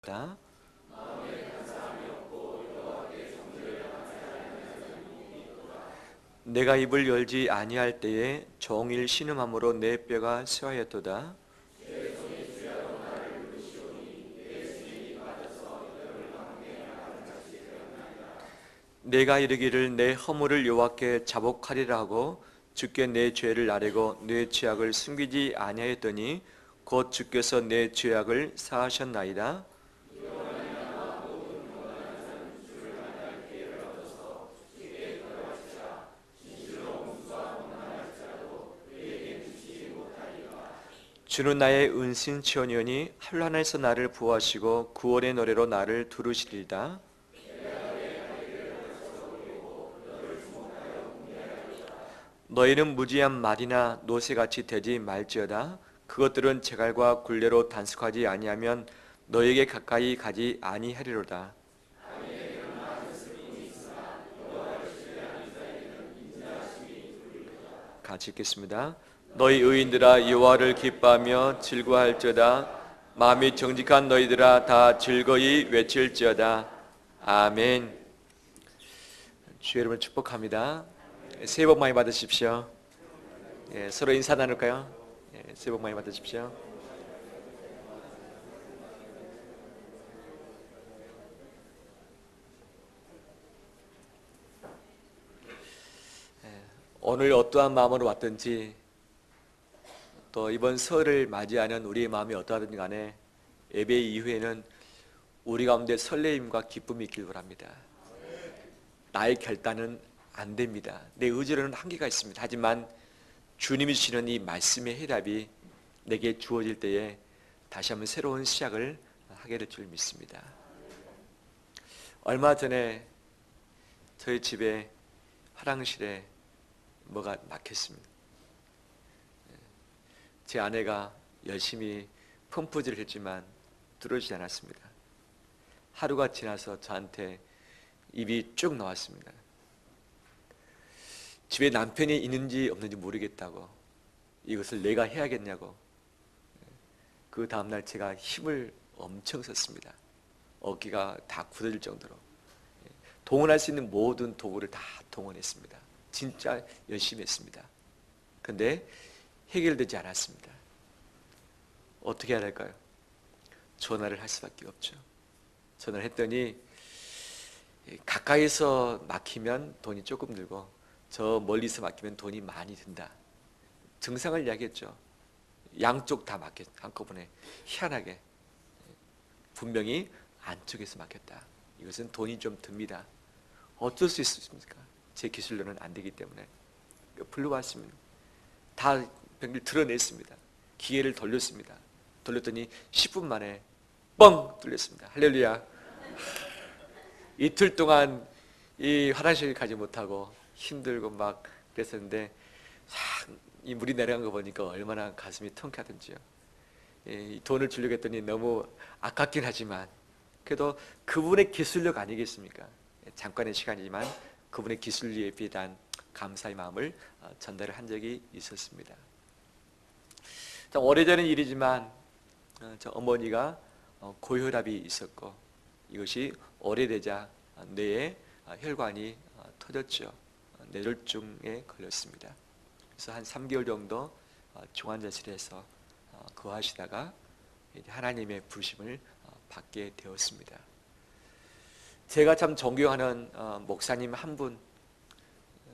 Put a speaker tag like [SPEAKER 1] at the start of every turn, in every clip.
[SPEAKER 1] 다 내가 입을 열지 아니할 때에 종일 신음함으로 내 뼈가 쇠하였도다. 내가 이르기를 내 허물을 여호와께 자복하리라 하고 주께 내 죄를 아뢰고 내 죄악을 숨기지 아니하였더니 곧 주께서 내 죄악을 사하셨나이다. 주는 나의 은신치원이오니 한란에서 나를 보호하시고 구원의 노래로 나를 두르시리이다. 너희는 무지한 말이나 노새같이 되지 말지어다. 그것들은 재갈과 굴레로 단속하지 아니하면 너에게 가까이 가지 아니하리로다. 같이 읽겠습니다. 너희 의인들아 여호와를 기뻐하며 즐거워할지어다. 마음이 정직한 너희들아 다 즐거이 외칠지어다. 아멘. 주의 이름을 축복합니다. 새해 복 많이 받으십시오. 서로 인사 나눌까요? 새해 복 많이 받으십시오. 오늘 어떠한 마음으로 왔든지 또 이번 설을 맞이하는 우리의 마음이 어떠하든지 간에 예배 이후에는 우리 가운데 설레임과 기쁨이 있길 바랍니다. 나의 결단은 안 됩니다. 내 의지로는 한계가 있습니다. 하지만 주님이 주시는 이 말씀의 해답이 내게 주어질 때에 다시 한번 새로운 시작을 하게 될 줄 믿습니다. 얼마 전에 저희 집에 화장실에 뭐가 막혔습니다. 제 아내가 열심히 펌프질을 했지만 뚫어지지 않았습니다. 하루가 지나서 저한테 입이 쭉 나왔습니다. 집에 남편이 있는지 없는지 모르겠다고, 이것을 내가 해야겠냐고. 그 다음날 제가 힘을 엄청 썼습니다. 어깨가 다 굳어질 정도로 동원할 수 있는 모든 도구를 다 동원했습니다. 진짜 열심히 했습니다. 그런데 해결되지 않았습니다. 어떻게 해야 할까요? 전화를 할 수밖에 없죠. 전화를 했더니 가까이서 막히면 돈이 조금 들고 저 멀리서 막히면 돈이 많이 든다. 증상을 이야기했죠. 양쪽 다 막혔, 한꺼번에. 희한하게 분명히 안쪽에서 막혔다. 이것은 돈이 좀 듭니다. 어쩔 수 있습니까? 제 기술로는 안 되기 때문에 불러왔습니다. 다 병을 드러냈습니다. 기계를 돌렸습니다. 돌렸더니 10분 만에 뻥 뚫렸습니다. 할렐루야. 이틀 동안 이 화장실 가지 못하고 힘들고 막 그랬었는데 이 물이 내려간 거 보니까 얼마나 가슴이 통쾌하던지요. 이 돈을 주려고 했더니 너무 아깝긴 하지만 그래도 그분의 기술력 아니겠습니까? 잠깐의 시간이지만 그분의 기술력에 비한 감사의 마음을 전달을 한 적이 있었습니다. 오래전의 일이지만 저 어머니가 고혈압이 있었고 이것이 오래되자 뇌에 혈관이 터졌죠. 뇌졸중에 걸렸습니다. 그래서 한 3개월 정도 중환자실에서 거하시다가 하나님의 부르심을 받게 되었습니다. 제가 참 존경하는 목사님 한 분,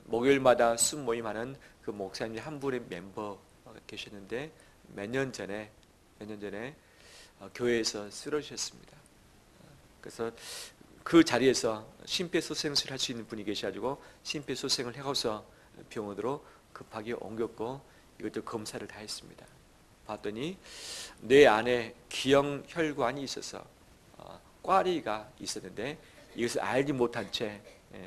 [SPEAKER 1] 목요일마다 순모임하는 그 목사님 한 분의 멤버가 계셨는데 몇 년 전에 교회에서 쓰러지셨습니다. 그래서 그 자리에서 심폐소생술을 할 수 있는 분이 계셔가지고 심폐소생을 해가서 병원으로 급하게 옮겼고 이것도 검사를 다 했습니다. 봤더니 뇌 안에 기형혈관이 있어서 꽈리가 있었는데 이것을 알지 못한 채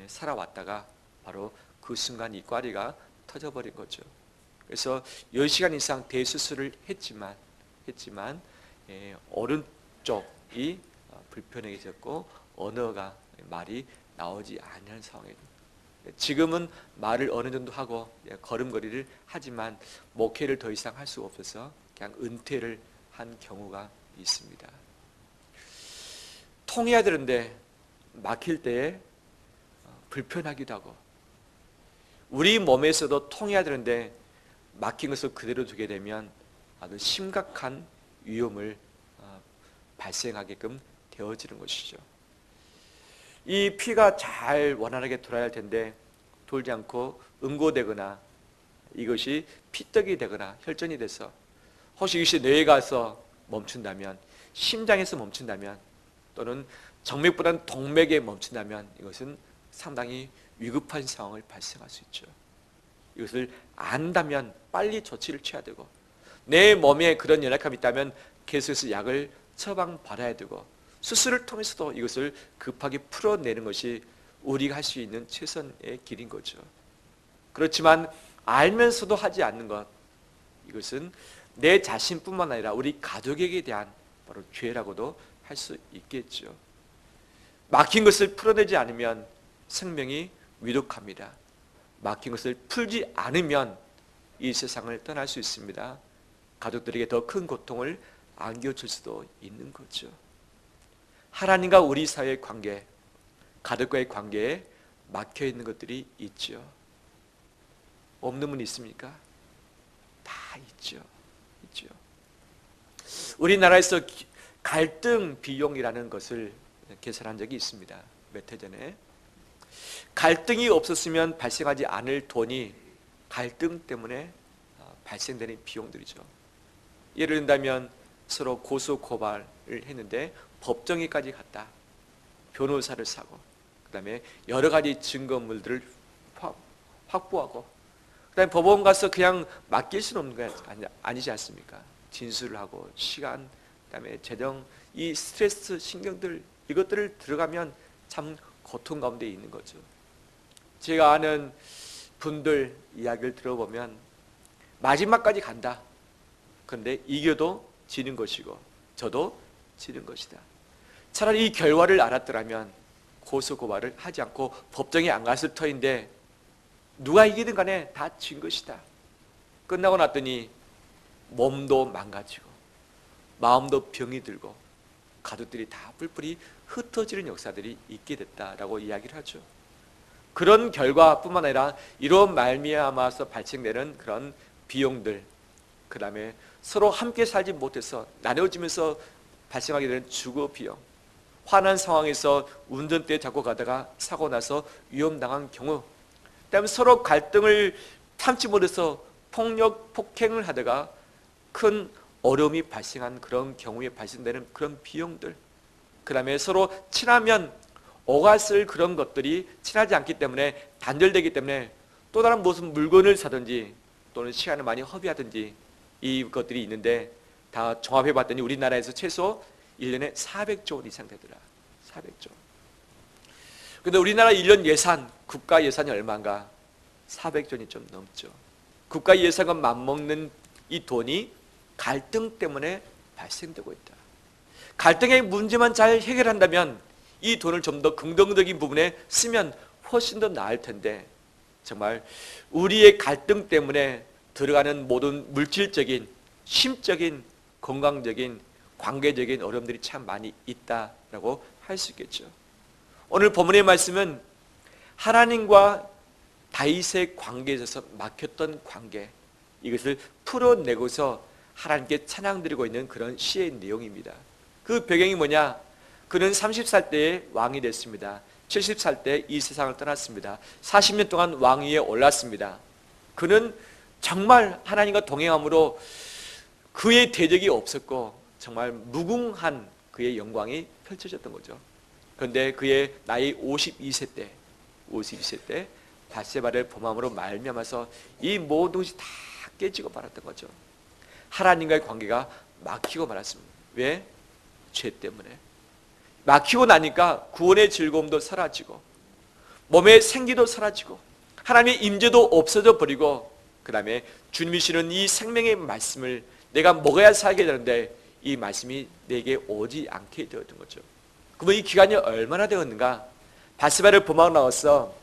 [SPEAKER 1] 살아왔다가 바로 그 순간 이 꽈리가 터져버린 거죠. 그래서 10시간 이상 대수술을 했지만 오른쪽이 불편해졌고 언어가 말이 나오지 않는 상황입니다. 지금은 말을 어느 정도 하고 걸음걸이를 하지만 목회를 더 이상 할 수 없어서 그냥 은퇴를 한 경우가 있습니다. 통해야 되는데 막힐 때에 불편하기도 하고, 우리 몸에서도 통해야 되는데 막힌 것을 그대로 두게 되면 아주 심각한 위험을 발생하게끔 되어지는 것이죠. 이 피가 잘 원활하게 돌아야 할 텐데 돌지 않고 응고되거나 이것이 피떡이 되거나 혈전이 돼서 혹시 이것이 뇌에 가서 멈춘다면, 심장에서 멈춘다면, 또는 정맥보다는 동맥에 멈춘다면 이것은 상당히 위급한 상황을 발생할 수 있죠. 이것을 안다면 빨리 조치를 취해야 되고, 내 몸에 그런 연약함이 있다면 계속해서 약을 처방받아야 되고, 수술을 통해서도 이것을 급하게 풀어내는 것이 우리가 할 수 있는 최선의 길인 거죠. 그렇지만 알면서도 하지 않는 것, 이것은 내 자신뿐만 아니라 우리 가족에게 대한 바로 죄라고도 할 수 있겠죠. 막힌 것을 풀어내지 않으면 생명이 위독합니다. 막힌 것을 풀지 않으면 이 세상을 떠날 수 있습니다. 가족들에게 더 큰 고통을 안겨줄 수도 있는 거죠. 하나님과 우리 사이의 관계, 가족과의 관계에 막혀 있는 것들이 있죠. 없는 분 있습니까? 다 있죠. 있죠. 우리나라에서 갈등 비용이라는 것을 계산한 적이 있습니다. 몇 해 전에. 갈등이 없었으면 발생하지 않을 돈이 갈등 때문에 발생되는 비용들이죠. 예를 든다면 서로 고소 고발을 했는데 법정에까지 갔다. 변호사를 사고, 그 다음에 여러 가지 증거물들을 확보하고, 그 다음에 법원 가서 그냥 맡길 수는 없는 거 아니지 않습니까? 진술을 하고, 시간, 그 다음에 재정, 이 스트레스, 신경들, 이것들을 들어가면 참 고통 가운데 있는 거죠. 제가 아는 분들 이야기를 들어보면 마지막까지 간다. 그런데 이겨도 지는 것이고 저도 지는 것이다. 차라리 이 결과를 알았더라면 고소고발을 하지 않고 법정에 안 갔을 터인데 누가 이기든 간에 다 진 것이다. 끝나고 났더니 몸도 망가지고 마음도 병이 들고 가족들이 다 뿔뿔이 흩어지는 역사들이 있게 됐다라고 이야기를 하죠. 그런 결과뿐만 아니라 이로 말미암아서 발생되는 그런 비용들, 그 다음에 서로 함께 살지 못해서 나눠지면서 발생하게 되는 주거 비용, 화난 상황에서 운전대에 잡고 가다가 사고 나서 위험당한 경우, 그 다음에 서로 갈등을 참지 못해서 폭력, 폭행을 하다가 큰 어려움이 발생한 그런 경우에 발생되는 그런 비용들, 그 다음에 서로 친하면 오갔을 그런 것들이 친하지 않기 때문에 단절되기 때문에 또 다른 무슨 물건을 사든지 또는 시간을 많이 허비하든지 이것들이 있는데 다 종합해 봤더니 우리나라에서 최소 1년에 400조 원 이상 되더라. 400조. 근데 우리나라 1년 예산, 국가 예산이 얼마인가? 400조 원이 좀 넘죠. 국가 예산과 맞먹는 이 돈이 갈등 때문에 발생되고 있다. 갈등의 문제만 잘 해결한다면 이 돈을 좀 더 긍정적인 부분에 쓰면 훨씬 더 나을 텐데 정말 우리의 갈등 때문에 들어가는 모든 물질적인, 심적인, 건강적인, 관계적인 어려움들이 참 많이 있다라고 할 수 있겠죠. 오늘 본문의 말씀은 하나님과 다윗의 관계에 있어서 막혔던 관계, 이것을 풀어내고서 하나님께 찬양드리고 있는 그런 시의 내용입니다. 그 배경이 뭐냐? 그는 30살 때에 왕이 됐습니다. 70살 때 이 세상을 떠났습니다. 40년 동안 왕위에 올랐습니다. 그는 정말 하나님과 동행함으로 그의 대적이 없었고 정말 무궁한 그의 영광이 펼쳐졌던 거죠. 그런데 그의 나이 52세 때 밧세바를 범함으로 말미암아서 이 모든 것이 다 깨지고 말았던 거죠. 하나님과의 관계가 막히고 말았습니다. 왜? 죄 때문에. 막히고 나니까 구원의 즐거움도 사라지고 몸의 생기도 사라지고 하나님의 임재도 없어져 버리고 그 다음에 주님이 주시는 이 생명의 말씀을 내가 먹어야 살게 되는데 이 말씀이 내게 오지 않게 되었던 거죠. 그러면 이 기간이 얼마나 되었는가? 밧세바를 범하고 나와서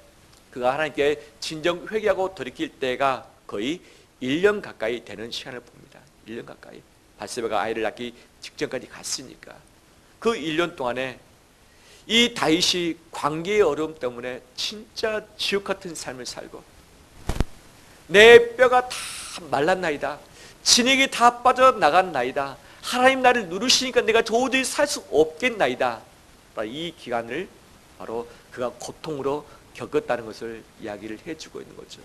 [SPEAKER 1] 그가 하나님께 진정 회개하고 돌이킬 때가 거의 1년 가까이 되는 시간을 봅니다. 1년 가까이. 밧세바가 아이를 낳기 직전까지 갔으니까 그 1년 동안에 이 다윗이 관계의 어려움 때문에 진짜 지옥 같은 삶을 살고 내 뼈가 다 말랐나이다. 진액이 다 빠져나간 나이다. 하나님 나를 누르시니까 내가 도저히 살 수 없겠나이다. 이 기간을 바로 그가 고통으로 겪었다는 것을 이야기를 해주고 있는 거죠.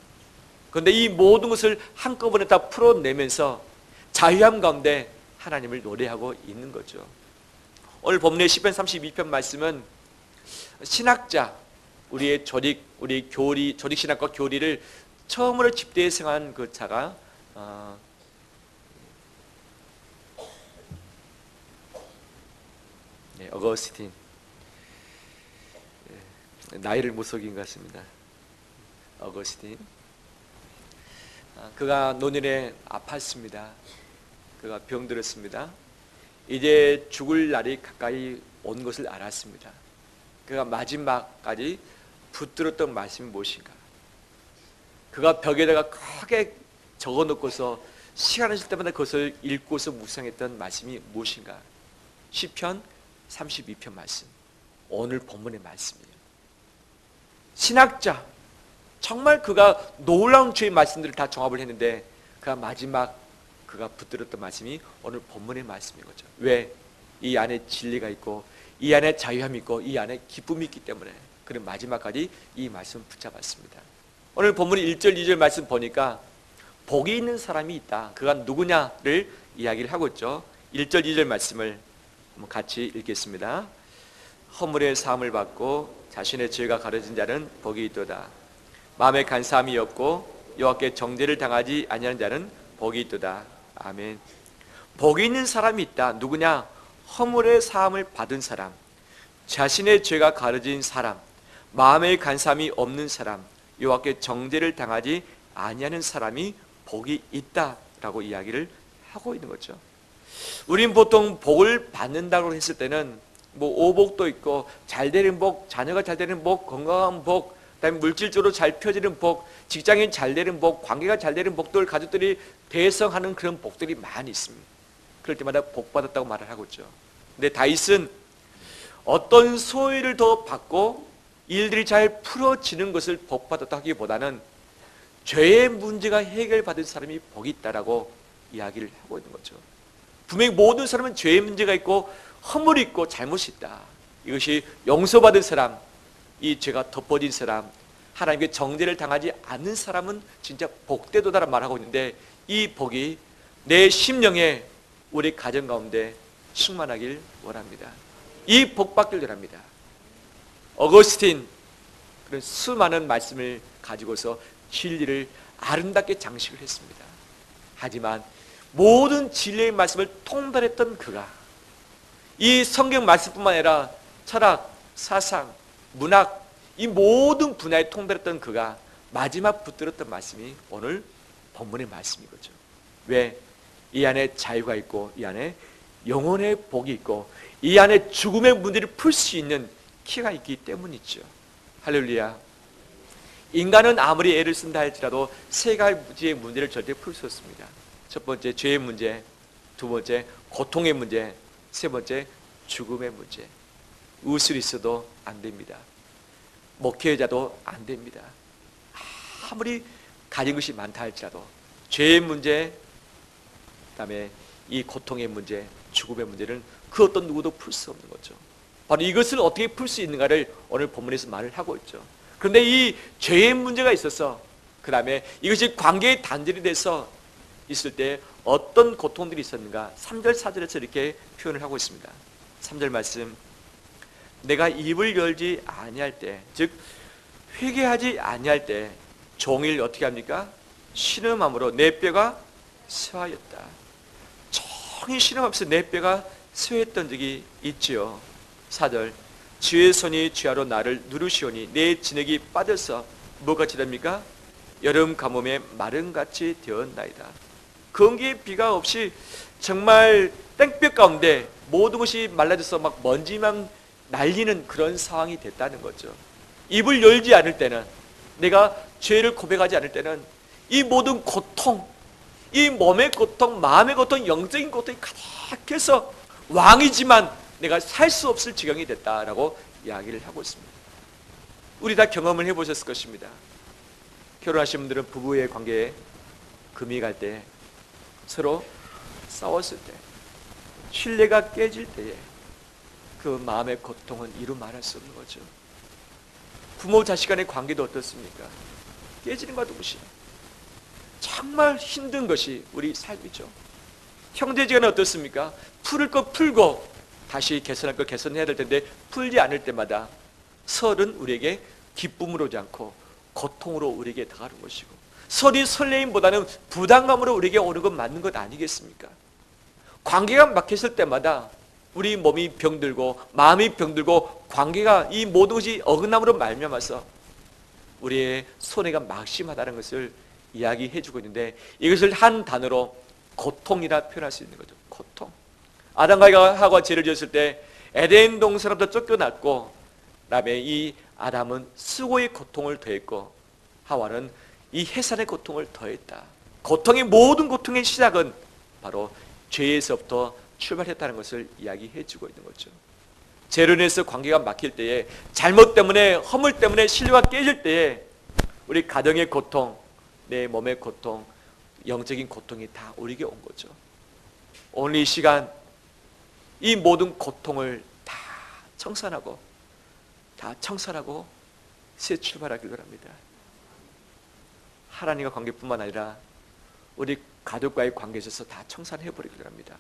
[SPEAKER 1] 그런데 이 모든 것을 한꺼번에 다 풀어내면서 자유함 가운데 하나님을 노래하고 있는 거죠. 오늘 본문의 시편 32편 말씀은 신학자, 우리의 우리 조직 신학과 교리를 처음으로 집대에 생한 그 자가 어거스틴. 나이를 못 속인 것 같습니다. 어거스틴. 그가 노년에 아팠습니다. 그가 병들었습니다. 이제 죽을 날이 가까이 온 것을 알았습니다. 그가 마지막까지 붙들었던 말씀이 무엇인가? 그가 벽에다가 크게 적어놓고서 시간 있을 때마다 그것을 읽고서 묵상했던 말씀이 무엇인가? 시편 32편 말씀, 오늘 본문의 말씀이에요. 신학자, 정말 그가 놀라운 주의 말씀들을 다 종합을 했는데 그가 마지막 그가 붙들었던 말씀이 오늘 본문의 말씀인 거죠. 왜? 이 안에 진리가 있고 이 안에 자유함이 있고 이 안에 기쁨이 있기 때문에 그는 마지막까지 이 말씀을 붙잡았습니다. 오늘 본문 1절 2절 말씀 보니까 복이 있는 사람이 있다. 그가 누구냐를 이야기를 하고 있죠. 1절 2절 말씀을 한번 같이 읽겠습니다. 허물의 사함을 받고 자신의 죄가 가려진 자는 복이 있도다. 마음에 간사함이 없고 여호와께 정죄를 당하지 아니하는 자는 복이 있도다. 아멘. 복이 있는 사람이 있다. 누구냐? 허물의 사함을 받은 사람, 자신의 죄가 가려진 사람, 마음에 간사함이 없는 사람, 여호와께 정죄를 당하지 아니하는 사람이 복이 있다라고 이야기를 하고 있는 거죠. 우린 보통 복을 받는다고 했을 때는 뭐 오복도 있고 잘되는 복, 자녀가 잘되는 복, 건강한 복, 그다음에 물질적으로 잘 펴지는 복, 직장인 잘되는 복, 관계가 잘되는 복들 가족들이 대성하는 그런 복들이 많이 있습니다. 그럴 때마다 복 받았다고 말을 하고 있죠. 근데 다윗은 어떤 소유를 더 받고 일들이 잘 풀어지는 것을 복 받았다 하기보다는 죄의 문제가 해결받은 사람이 복이 있다라고 이야기를 하고 있는 거죠. 분명히 모든 사람은 죄의 문제가 있고 허물이 있고 잘못이 있다. 이것이 용서받은 사람, 이 죄가 덮어진 사람, 하나님께 정죄를 당하지 않는 사람은 진짜 복되도다라는 말을 하고 있는데 이 복이 내 심령에 우리 가정 가운데 충만하길 원합니다. 이 복 받길 원합니다. 어거스틴 그런 수많은 말씀을 가지고서 진리를 아름답게 장식을 했습니다. 하지만 모든 진리의 말씀을 통달했던 그가 이 성경 말씀뿐만 아니라 철학, 사상, 문학 이 모든 분야에 통달했던 그가 마지막 붙들었던 말씀이 오늘 본문의 말씀이거죠. 왜? 이 안에 자유가 있고 이 안에 영혼의 복이 있고 이 안에 죽음의 문제를 풀 수 있는 키가 있기 때문이죠. 할렐루야. 인간은 아무리 애를 쓴다 할지라도 세 가지의 문제를 절대 풀 수 없습니다. 첫 번째 죄의 문제, 두 번째 고통의 문제, 세 번째 죽음의 문제. 의술이 있어도 안 됩니다. 목회자도 안 됩니다. 아무리 가진 것이 많다 할지라도 죄의 문제, 그다음에 이 고통의 문제, 죽음의 문제는 그 어떤 누구도 풀 수 없는 거죠. 바로 이것을 어떻게 풀 수 있는가를 오늘 본문에서 말을 하고 있죠. 그런데 이 죄의 문제가 있어서 그 다음에 이것이 관계의 단절이 돼서 있을 때 어떤 고통들이 있었는가 3절 4절에서 이렇게 표현을 하고 있습니다. 3절 말씀, 내가 입을 열지 아니할 때, 즉 회개하지 아니할 때 종일 어떻게 합니까? 신음함으로 내 뼈가 쇠하였다. 종일 신음하면서 내 뼈가 쇠했던 적이 있지요. 4절, 주의 손이 주야로 나를 누르시오니 내 진액이 빠져서 뭐같이 됩니까? 여름 가뭄에 마른같이 되었나이다. 건기의 비가 없이 정말 땡볕 가운데 모든 것이 말라져서 막 먼지만 날리는 그런 상황이 됐다는 거죠. 입을 열지 않을 때는, 내가 죄를 고백하지 않을 때는 이 모든 고통, 이 몸의 고통, 마음의 고통, 영적인 고통이 가득해서 왕이지만 내가 살 수 없을 지경이 됐다라고 이야기를 하고 있습니다. 우리 다 경험을 해보셨을 것입니다. 결혼하신 분들은 부부의 관계에 금이 갈 때, 서로 싸웠을 때, 신뢰가 깨질 때에 그 마음의 고통은 이루 말할 수 없는 거죠. 부모 자식 간의 관계도 어떻습니까? 깨지는 것과 동시에 정말 힘든 것이 우리 삶이죠. 형제지간은 어떻습니까? 풀을 거 풀고 다시 개선할 거 개선해야 될 텐데 풀지 않을 때마다 설은 우리에게 기쁨으로 오지 않고 고통으로 우리에게 다가오는 것이고, 설이 설레임보다는 부담감으로 우리에게 오는 건 맞는 것 아니겠습니까? 관계가 막혔을 때마다 우리 몸이 병들고 마음이 병들고 관계가 이 모든 것이 어긋남으로 말미암아서 우리의 손해가 막심하다는 것을 이야기해 주고 있는데, 이것을 한 단어로 고통이라 표현할 수 있는 거죠. 고통. 아담과 하와가 죄를 지었을 때 에덴 동산으로부터 쫓겨났고, 그다음에 이 아담은 수고의 고통을 더했고 하와는 이 해산의 고통을 더했다. 고통의 모든 고통의 시작은 바로 죄에서부터 출발했다는 것을 이야기해 주고 있는 거죠. 죄로 인해서 관계가 막힐 때에, 잘못 때문에, 허물 때문에 신뢰가 깨질 때에 우리 가정의 고통, 내 몸의 고통, 영적인 고통이 다 우리에게 온 거죠. 오늘 이 시간 이 모든 고통을 다 청산하고 새 출발하길 바랍니다. 하나님과 관계뿐만 아니라 우리 가족과의 관계에 있어서 다 청산해버리길 바랍니다.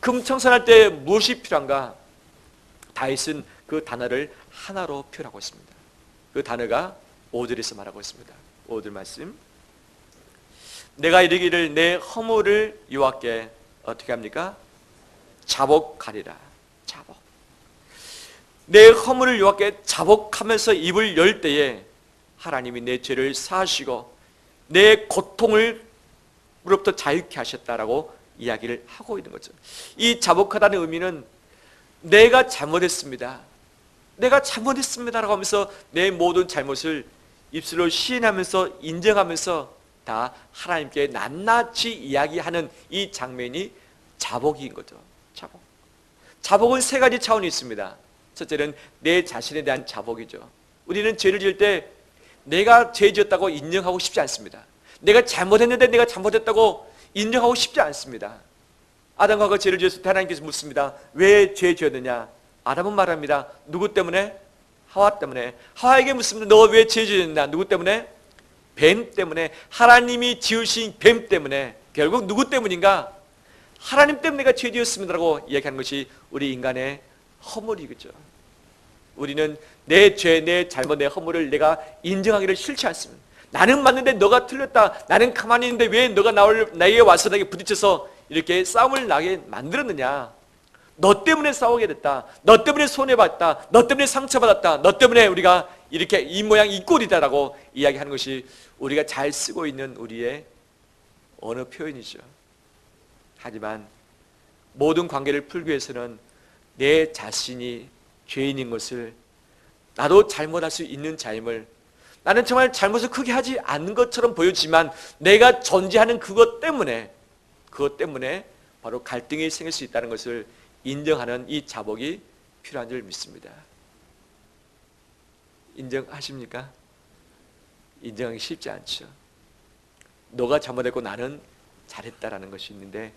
[SPEAKER 1] 그럼 청산할 때 무엇이 필요한가? 다윗은 그 단어를 하나로 표현하고 있습니다. 그 단어가 5절에서 말하고 있습니다. 5절 말씀. 내가 이르기를 내 허물을 여호와께 어떻게 합니까? 자복하리라. 자복. 내 허물을 여호와께 자복하면서 입을 열 때에 하나님이 내 죄를 사하시고 내 고통을로부터 자유케 하셨다라고 이야기를 하고 있는 거죠. 이 자복하다는 의미는 내가 잘못했습니다. 내가 잘못했습니다라고 하면서 내 모든 잘못을 입술로 시인하면서 인정하면서 다 하나님께 낱낱이 이야기하는 이 장면이 자복인 거죠. 자복. 자복은 세 가지 차원이 있습니다. 첫째는 내 자신에 대한 자복이죠. 우리는 죄를 지을 때 내가 죄 지었다고 인정하고 싶지 않습니다. 내가 잘못했는데 내가 잘못했다고 인정하고 싶지 않습니다. 아담과 하와가 죄를 지었을 때 하나님께서 묻습니다. 왜 죄 지었느냐? 아담은 말합니다. 누구 때문에? 하와 때문에. 하와에게 묻습니다. 너 왜 죄 지었느냐? 누구 때문에? 뱀 때문에. 하나님이 지으신 뱀 때문에. 결국 누구 때문인가? 하나님 때문에 내가 죄 지었습니다라고 이야기하는 것이 우리 인간의 허물이겠죠. 우리는 내 죄, 내 잘못, 내 허물을 내가 인정하기를 싫지 않습니다. 나는 맞는데 너가 틀렸다. 나는 가만히 있는데 왜 너가 나에게 와서 나에게 부딪혀서 이렇게 싸움을 나게 만들었느냐. 너 때문에 싸우게 됐다. 너 때문에 손해봤다. 너 때문에 상처받았다. 너 때문에 우리가 이렇게 이 모양 이 꼴이다라고 이야기하는 것이 우리가 잘 쓰고 있는 우리의 언어 표현이죠. 하지만 모든 관계를 풀기 위해서는 내 자신이 죄인인 것을, 나도 잘못할 수 있는 자임을, 나는 정말 잘못을 크게 하지 않는 것처럼 보여지만 내가 존재하는 그것 때문에 바로 갈등이 생길 수 있다는 것을 인정하는 이 자복이 필요한 줄 믿습니다. 인정하십니까? 인정하기 쉽지 않죠. 너가 잘못했고 나는 잘했다라는 것이 있는데,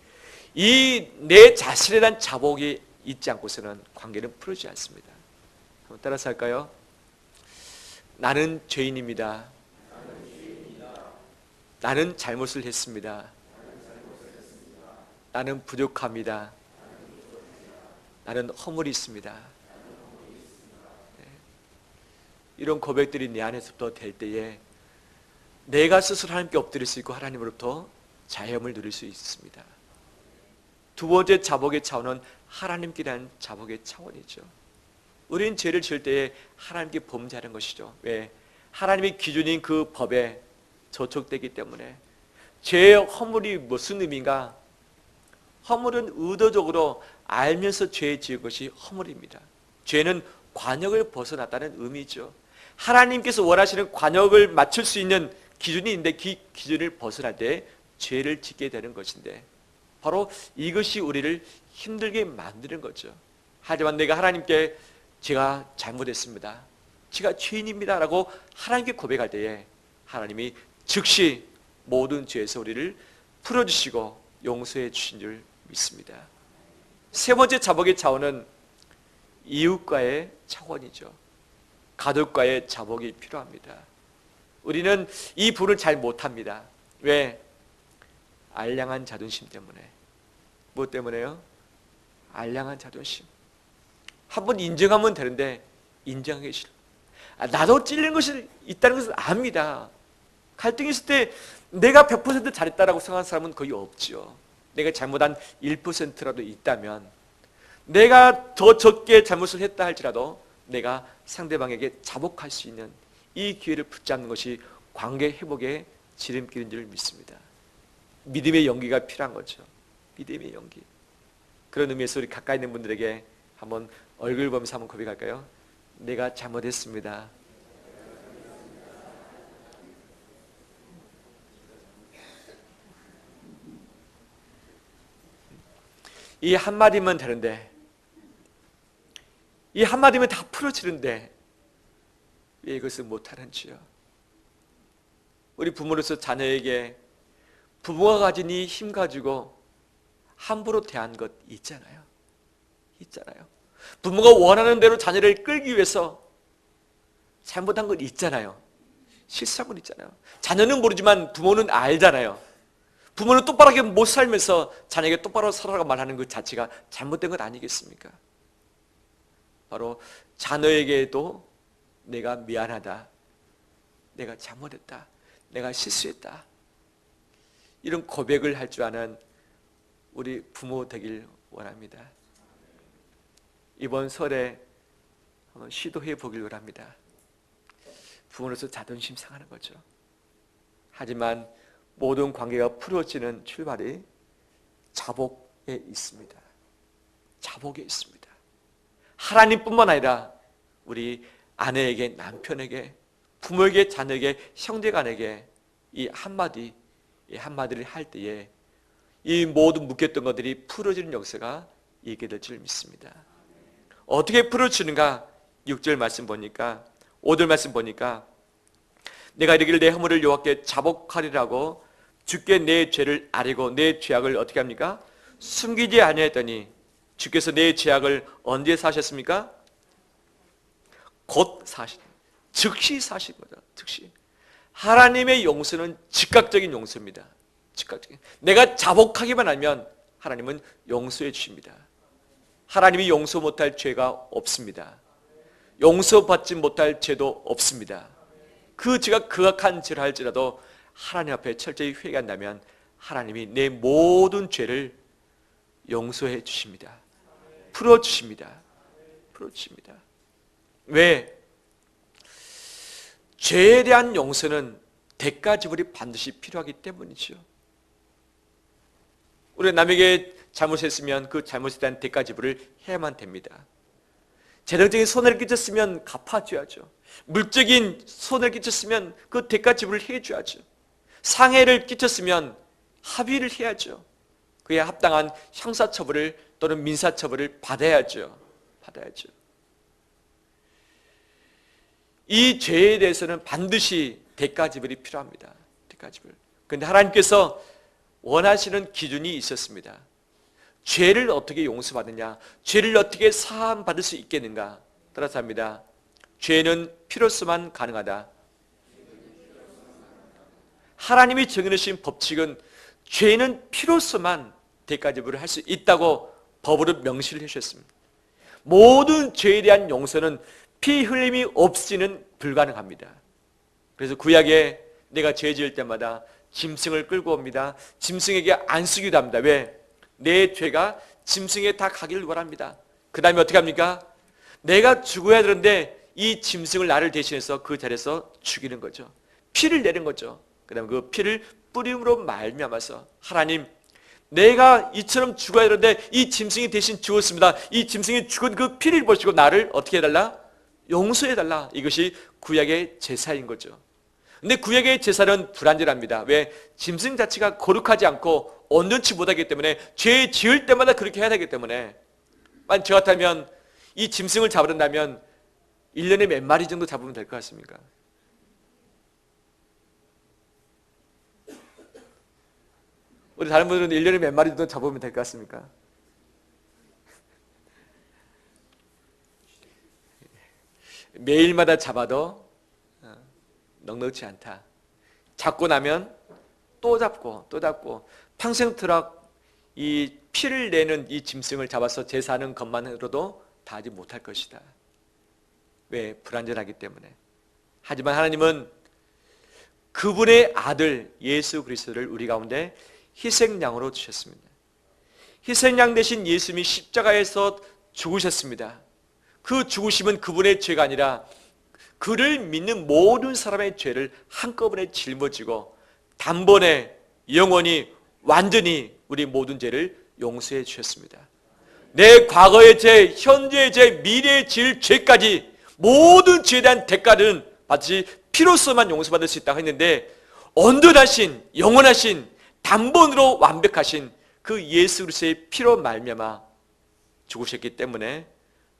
[SPEAKER 1] 이 내 자신에 대한 자복이 있지 않고서는 관계는 풀어지지 않습니다. 한번 따라서 할까요? 나는 죄인입니다. 나는 잘못을 했습니다. 나는 부족합니다. 나는 허물이 있습니다. 네. 이런 고백들이 내 안에서부터 될 때에 내가 스스로 하나님께 엎드릴 수 있고 하나님으로부터 자유함을 누릴 수 있습니다. 두 번째 자복의 차원은 하나님께 대한 자복의 차원이죠. 우리는 죄를 지을 때에 하나님께 범죄하는 것이죠. 왜? 하나님의 기준인 그 법에 저촉되기 때문에. 죄의 허물이 무슨 의미인가? 허물은 의도적으로 알면서 죄 지은 것이 허물입니다. 죄는 관역을 벗어났다는 의미죠. 하나님께서 원하시는 관역을 맞출 수 있는 기준이 있는데 그 기준을 벗어날 때 죄를 짓게 되는 것인데, 바로 이것이 우리를 힘들게 만드는 거죠. 하지만 내가 하나님께 제가 잘못했습니다, 제가 죄인입니다 라고 하나님께 고백할 때에 하나님이 즉시 모든 죄에서 우리를 풀어주시고 용서해 주신 줄 믿습니다. 세 번째 자복의 차원은 이웃과의 차원이죠. 가족과의 자복이 필요합니다. 우리는 이 부분을 잘 못합니다. 왜? 알량한 자존심 때문에. 무엇 때문에요? 알량한 자존심. 한번 인정하면 되는데 인정하기 싫어. 나도 찔린 것이 있다는 것을 압니다. 갈등이 있을 때 내가 100% 잘했다라고 생각하는 사람은 거의 없죠. 내가 잘못한 1%라도 있다면, 내가 더 적게 잘못을 했다 할지라도 내가 상대방에게 자복할 수 있는 이 기회를 붙잡는 것이 관계 회복의 지름길인 줄 믿습니다. 믿음의 용기가 필요한 거죠. 믿음의 용기. 그런 의미에서 우리 가까이 있는 분들에게 한번 얼굴 보면서 한번 고백할까요? 내가 잘못했습니다. 이 한마디면 되는데, 이 한마디면 다 풀어지는데 왜 이것을 못하는지요? 우리 부모로서 자녀에게 부모가 가진 이 힘 가지고 함부로 대한 것 있잖아요. 부모가 원하는 대로 자녀를 끌기 위해서 잘못한 것 있잖아요. 실수한 것 있잖아요. 자녀는 모르지만 부모는 알잖아요. 부모는 똑바르게 못 살면서 자녀에게 똑바로 살아라고 말하는 것 자체가 잘못된 것 아니겠습니까? 바로 자녀에게도 내가 미안하다, 내가 잘못했다, 내가 실수했다, 이런 고백을 할 줄 아는 우리 부모 되길 원합니다. 이번 설에 한번 시도해 보길 원합니다. 부모로서 자존심 상하는 거죠. 하지만 모든 관계가 풀어지는 출발이 자복에 있습니다. 자복에 있습니다. 하나님뿐만 아니라 우리 아내에게, 남편에게, 부모에게, 자녀에게, 형제간에게 이 한마디를 할 때에 이 모든 묶였던 것들이 풀어지는 역사가 있게 될 줄 믿습니다. 어떻게 풀어지는가? 6절 말씀 보니까, 5절 말씀 보니까, 내가 이르기를 내 허물을 여호와께 자복하리라고 주께 내 죄를 아뢰고 내 죄악을 어떻게 합니까? 숨기지 아니하였더니 주께서 내 죄악을 언제 사셨습니까? 곧 즉시 사신 거죠. 즉시. 하나님의 용서는 즉각적인 용서입니다. 즉각적인. 내가 자복하기만 하면 하나님은 용서해 주십니다. 하나님이 용서 못할 죄가 없습니다. 용서받지 못할 죄도 없습니다. 그 죄가 극악한 죄를 할지라도 하나님 앞에 철저히 회개한다면 하나님이 내 모든 죄를 용서해 주십니다. 풀어주십니다. 풀어주십니다. 왜? 죄에 대한 용서는 대가 지불이 반드시 필요하기 때문이죠. 우리 남에게 잘못했으면 그 잘못에 대한 대가 지불을 해야만 됩니다. 재정적인 손해를 끼쳤으면 갚아줘야죠. 물적인 손해를 끼쳤으면 그 대가 지불을 해줘야죠. 상해를 끼쳤으면 합의를 해야죠. 그에 합당한 형사처벌을 또는 민사처벌을 받아야죠. 이 죄에 대해서는 반드시 대가 지불이 필요합니다. 대가 지불. 그런데 하나님께서 원하시는 기준이 있었습니다. 죄를 어떻게 용서받느냐, 죄를 어떻게 사함받을 수 있겠는가. 따라서 합니다. 죄는 피로서만 가능하다. 하나님이 정해놓으신 법칙은 죄는 피로서만 대가 지불을 할 수 있다고 법으로 명시를 해주셨습니다. 모든 죄에 대한 용서는 피 흘림이 없이는 불가능합니다. 그래서 구약에 내가 죄 지을 때마다 짐승을 끌고 옵니다. 짐승에게 안수기도 합니다. 왜? 내 죄가 짐승에 다 가기를 원합니다. 그 다음에 어떻게 합니까? 내가 죽어야 되는데 이 짐승을 나를 대신해서 그 자리에서 죽이는 거죠. 피를 내는 거죠. 그 다음에 그 피를 뿌림으로 말미암아서 하나님, 내가 이처럼 죽어야 되는데 이 짐승이 대신 죽었습니다. 이 짐승이 죽은 그 피를 보시고 나를 어떻게 해달라? 용서해달라. 이것이 구약의 제사인 거죠. 근데 구약의 제사는 불완전합니다. 왜? 짐승 자체가 거룩하지 않고 온전치 못하기 때문에 죄 지을 때마다 그렇게 해야 되기 때문에, 만약 저 같다면 이 짐승을 잡으려면 1년에 몇 마리 정도 잡으면 될 것 같습니까? 우리 다른 분들은 1년에 몇 마리 정도 잡으면 될 것 같습니까? 매일마다 잡아도 넉넉지 않다. 잡고 나면 또 잡고 또 잡고 평생토록 이 피를 내는 이 짐승을 잡아서 제사하는 것만으로도 다 하지 못할 것이다. 왜? 불완전하기 때문에. 하지만 하나님은 그분의 아들 예수 그리스도를 우리 가운데 희생양으로 주셨습니다. 희생양 대신 예수님이 십자가에서 죽으셨습니다. 그 죽으심은 그분의 죄가 아니라 그를 믿는 모든 사람의 죄를 한꺼번에 짊어지고 단번에 영원히 완전히 우리 모든 죄를 용서해 주셨습니다. 내 과거의 죄, 현재의 죄, 미래의 질 죄까지 모든 죄에 대한 대가는 반드시 피로서만 용서받을 수 있다고 했는데 온전하신 영원하신 단번으로 완벽하신 그 예수 그리스도의 피로 말미암아 죽으셨기 때문에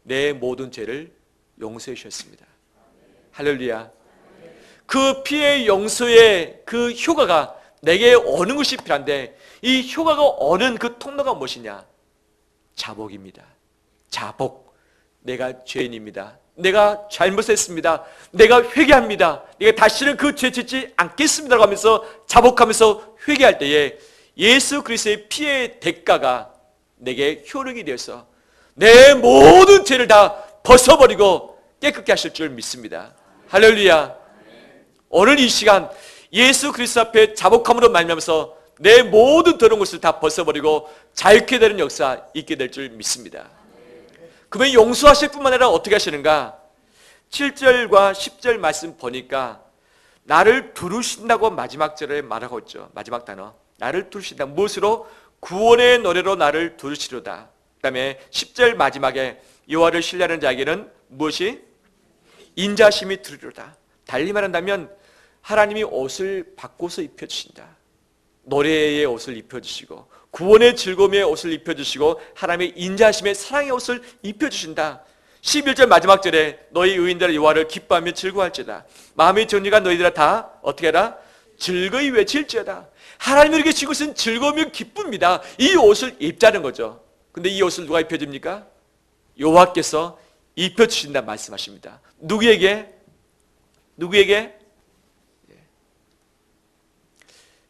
[SPEAKER 1] 내 모든 죄를 용서해 주셨습니다. 할렐루야. 그 피의 용서의 그 효과가 내게 오는 것이 필요한데 이 효과가 오는 그 통로가 무엇이냐? 자복입니다. 자복. 내가 죄인입니다. 내가 잘못했습니다. 내가 회개합니다. 내가 다시는 그 죄 짓지 않겠습니다라고 하면서 자복하면서 회개할 때에 예수 그리스도의 피의 대가가 내게 효력이 되어서 내 모든 죄를 다 벗어버리고 깨끗게 하실 줄 믿습니다. 할렐루야. 오늘 이 시간 예수 그리스도 앞에 자복함으로 말미암아서 내 모든 더러운 것을 다 벗어버리고 자유케 되는 역사 있게 될 줄 믿습니다. 그러면 용서하실 뿐만 아니라 어떻게 하시는가? 7절과 10절 말씀 보니까 나를 두르신다고 마지막 절에 말하고 있죠. 마지막 단어. 나를 두르신다. 무엇으로? 구원의 노래로 나를 두르시로다. 그 다음에 10절 마지막에 여호와를 신뢰하는 자에게는 무엇이? 인자심이 들으리로다. 달리 말한다면 하나님이 옷을 바꿔서 입혀주신다. 노래의 옷을 입혀주시고 구원의 즐거움의 옷을 입혀주시고 하나님의 인자심의 사랑의 옷을 입혀주신다. 11절 마지막 절에 너희 의인들아 여호와를 기뻐하며 즐거워할지어다. 마음의 정리가 너희들아 다 어떻게 하라? 즐거이 외칠지어다. 하나님에게 주신 것은 즐거움이며 기쁨입니다. 이 옷을 입자는 거죠. 근데 이 옷을 누가 입혀줍니까? 여호와께서 입혀주신다 말씀하십니다. 누구에게? 누구에게?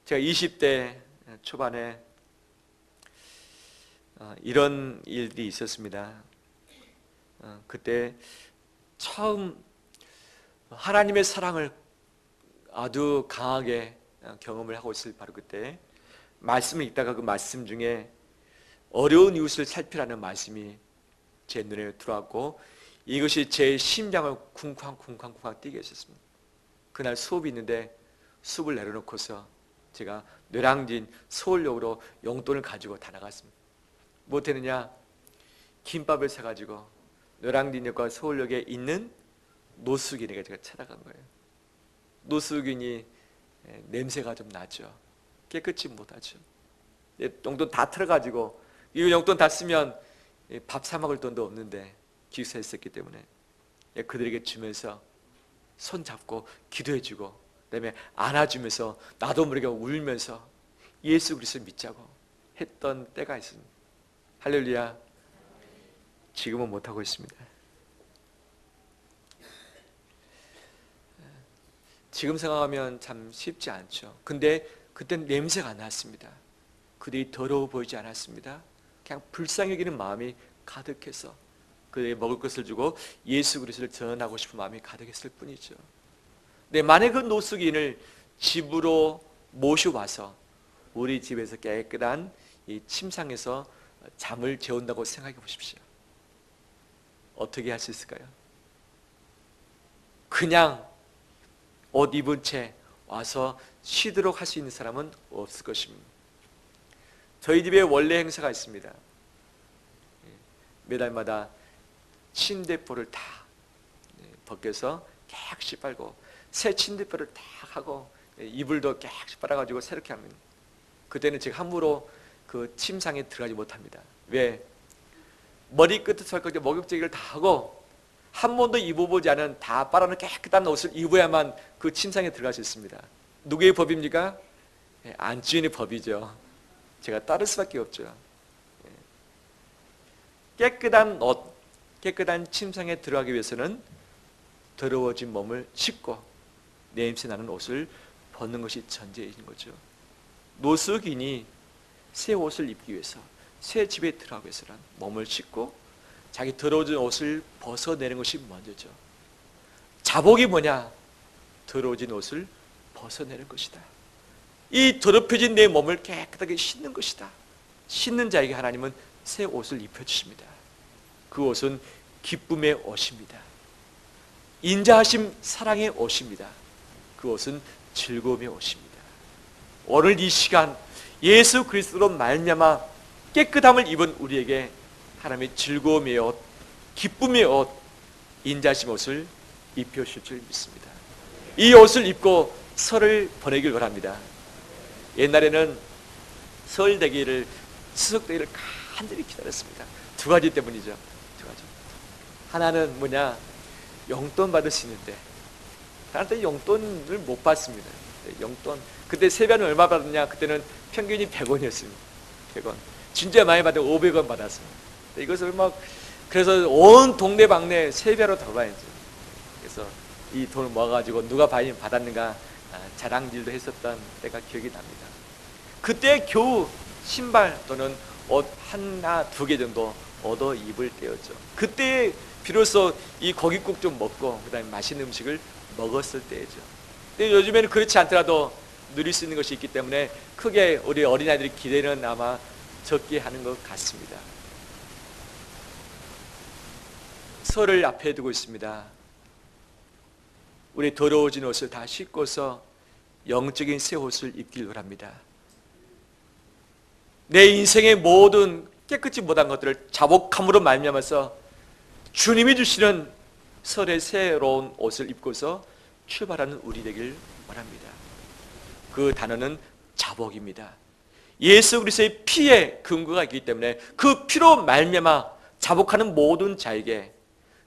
[SPEAKER 1] 제가 20대 초반에 이런 일이 있었습니다. 그때 처음 하나님의 사랑을 아주 강하게 경험을 하고 있을 바로 그때 말씀을 읽다가 그 말씀 중에 어려운 이웃을 살피라는 말씀이 제 눈에 들어왔고 이것이 제 심장을 쿵쾅쿵쾅쿵쾅 뛰게 했었습니다. 그날 수업이 있는데 수업을 내려놓고서 제가 뇌랑진 서울역으로 용돈을 가지고 다 나갔습니다. 못했느냐? 김밥을 사가지고 뇌랑진역과 서울역에 있는 노숙인에게 제가 찾아간 거예요. 노숙인이 냄새가 좀 나죠. 깨끗이 못하죠. 용돈 다 털어가지고 이 용돈 다 쓰면 밥 사 먹을 돈도 없는데 기숙사에 있었기 때문에 그들에게 주면서 손 잡고 기도해주고 그다음에 안아주면서 나도 모르게 울면서 예수 그리스도를 믿자고 했던 때가 있습니다. 할렐루야. 지금은 못하고 있습니다. 지금 생각하면 참 쉽지 않죠. 근데 그때는 냄새가 안 났습니다. 그들이 더러워 보이지 않았습니다. 그냥 불쌍히 여기는 마음이 가득해서 그들에게 먹을 것을 주고 예수 그리스도를 전하고 싶은 마음이 가득했을 뿐이죠. 네, 만약 그 노숙인을 집으로 모셔와서 우리 집에서 깨끗한 이 침상에서 잠을 재운다고 생각해 보십시오. 어떻게 할 수 있을까요? 그냥 옷 입은 채 와서 쉬도록 할 수 있는 사람은 없을 것입니다. 저희 집에 원래 행사가 있습니다. 매달마다 침대포를 다 벗겨서 깨끗이 빨고 새 침대포를 다 하고 이불도 깨끗이 빨아가지고 새롭게 합니다. 그때는 제가 함부로 그 침상에 들어가지 못합니다. 왜? 머리끝부터 목욕제기를 다 하고 한 번도 입어보지 않은 다 빨아놓은 깨끗한 옷을 입어야만 그 침상에 들어갈 수 있습니다. 누구의 법입니까? 안주인의 법이죠. 제가 따를 수밖에 없죠. 깨끗한 옷, 깨끗한 침상에 들어가기 위해서는 더러워진 몸을 씻고 냄새 나는 옷을 벗는 것이 전제인 거죠. 노숙인이 새 옷을 입기 위해서, 새 집에 들어가기 위해서는 몸을 씻고 자기 더러워진 옷을 벗어내는 것이 먼저죠. 자복이 뭐냐? 더러워진 옷을 벗어내는 것이다. 이 더럽혀진 내 몸을 깨끗하게 씻는 것이다. 씻는 자에게 하나님은 새 옷을 입혀주십니다. 그 옷은 기쁨의 옷입니다. 인자하심 사랑의 옷입니다. 그 옷은 즐거움의 옷입니다. 오늘 이 시간 예수 그리스도로 말미암아 깨끗함을 입은 우리에게 하나님의 즐거움의 옷, 기쁨의 옷, 인자하심 옷을 입혀주실 줄 믿습니다. 이 옷을 입고 설을 보내길 바랍니다. 옛날에는 설 되기를, 추석 되기를 간절히 기다렸습니다. 두 가지 때문이죠. 두 가지. 하나는 뭐냐? 용돈 받을 수 있는데 나한테 용돈을 못 받습니다. 용돈. 그때 세배는 얼마 받았냐? 그때는 평균이 100원이었습니다. 100원. 진짜 많이 받으면 500원 받았어요. 이것을 그래서 온 동네방네 세배로 돌아다녔죠. 그래서 이 돈을 모아가지고 누가 받았는가 자랑질도 했었던 때가 기억이 납니다. 그때 겨우 신발 또는 옷 하나, 두 개 정도 얻어 입을 때였죠. 그때 비로소 이 고깃국 좀 먹고 그다음에 맛있는 음식을 먹었을 때죠. 근데 요즘에는 그렇지 않더라도 누릴 수 있는 것이 있기 때문에 크게 우리 어린아이들이 기대는 아마 적게 하는 것 같습니다. 설을 앞에 두고 있습니다. 우리 더러워진 옷을 다 씻고서 영적인 새 옷을 입길 바랍니다. 내 인생의 모든 깨끗이 못한 것들을 자복함으로 말미암아서 주님이 주시는 설의 새로운 옷을 입고서 출발하는 우리 되길 바랍니다. 그 단어는 자복입니다. 예수 그리스도의 피에 근거가 있기 때문에 그 피로 말미암아 자복하는 모든 자에게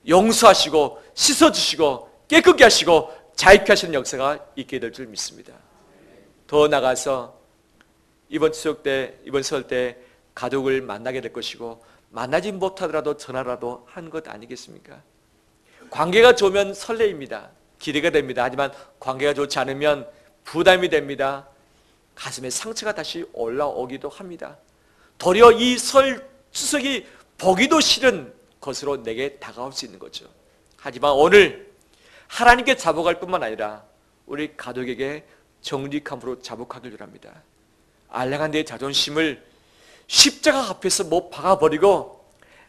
[SPEAKER 1] 용서하시고 씻어주시고 깨끗게 하시고 자유케 하시는 역사가 있게 될 줄 믿습니다. 더 나아가서 이번 추석 때, 이번 설 때 가족을 만나게 될 것이고 만나지 못하더라도 전화라도 한 것 아니겠습니까? 관계가 좋으면 설레입니다. 기대가 됩니다. 하지만 관계가 좋지 않으면 부담이 됩니다. 가슴에 상처가 다시 올라오기도 합니다. 도리어 이 설 추석이 보기도 싫은 것으로 내게 다가올 수 있는 거죠. 하지만 오늘 하나님께 자복할 뿐만 아니라 우리 가족에게 정직함으로 자복하길 바랍니다. 알량한 내 자존심을 십자가 앞에서 못 박아버리고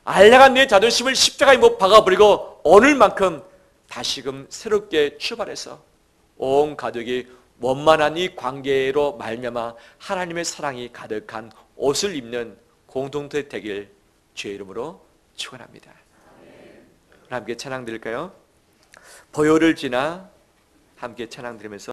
[SPEAKER 1] 알량한 내 자존심을 십자가에 못 박아버리고 오늘만큼 다시금 새롭게 출발해서 온 가족이 원만한 이 관계로 말미암아 하나님의 사랑이 가득한 옷을 입는 공동체 되길 주의 이름으로 축원합니다. 함께 찬양 드릴까요? 보혈을 지나 함께 찬양 드리면서